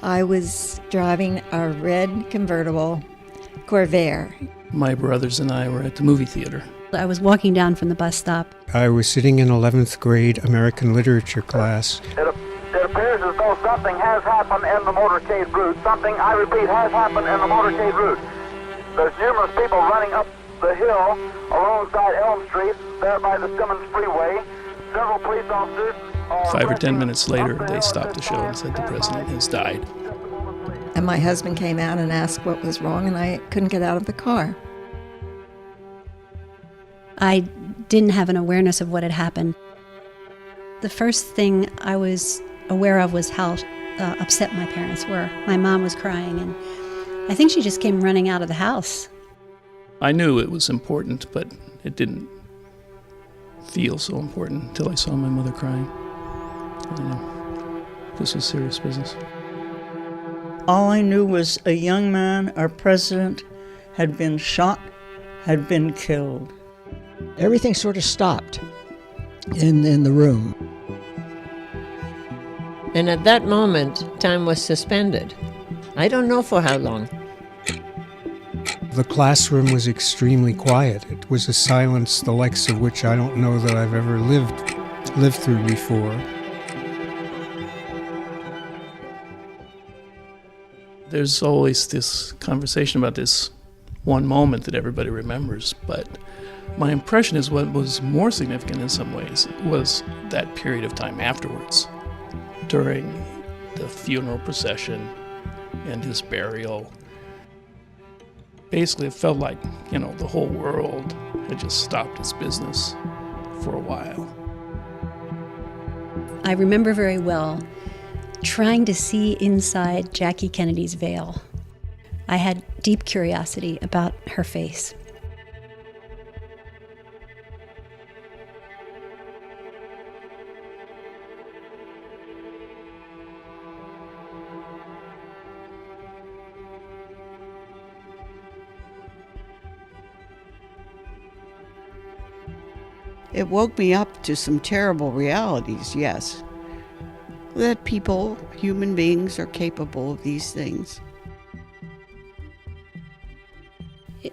I was driving a red convertible Corvair. My brothers and I were at the movie theater. I was walking down from the bus stop. I was sitting in 11th grade American literature class. It appears as though something has happened in the motorcade route. Something, I repeat, has happened in the motorcade route. There's numerous people running up the hill alongside Elm Street, there by the Simmons Freeway. Several police officers are 5 or 10 minutes later, they stopped the show and said the president has died. And my husband came out and asked what was wrong, and I couldn't get out of the car. I didn't have an awareness of what had happened. The first thing I was aware of was how upset my parents were. My mom was crying, and I think she just came running out of the house. I knew it was important, but it didn't feel so important until I saw my mother crying. I know. This was serious business. All I knew was a young man, our president, had been shot, had been killed. Everything sort of stopped in the room. And at that moment, time was suspended. I don't know for how long. The classroom was extremely quiet. It was a silence the likes of which I don't know that I've ever lived through before. There's always this conversation about this one moment that everybody remembers, but my impression is what was more significant in some ways was that period of time afterwards, during the funeral procession and his burial. Basically, it felt like, the whole world had just stopped its business for a while. I remember very well trying to see inside Jackie Kennedy's veil. I had deep curiosity about her face. It woke me up to some terrible realities, yes. That people, human beings, are capable of these things.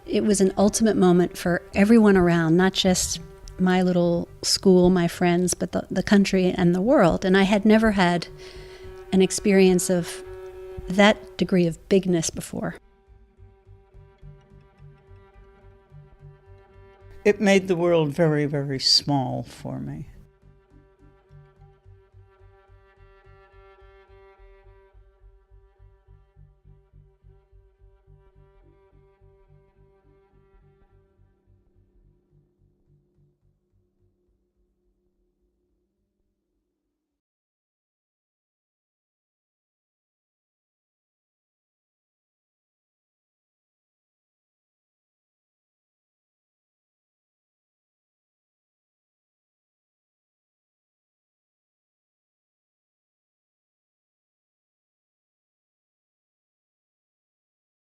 It was an ultimate moment for everyone around, not just my little school, my friends, but the country and the world. And I had never had an experience of that degree of bigness before. It made the world very, very small for me.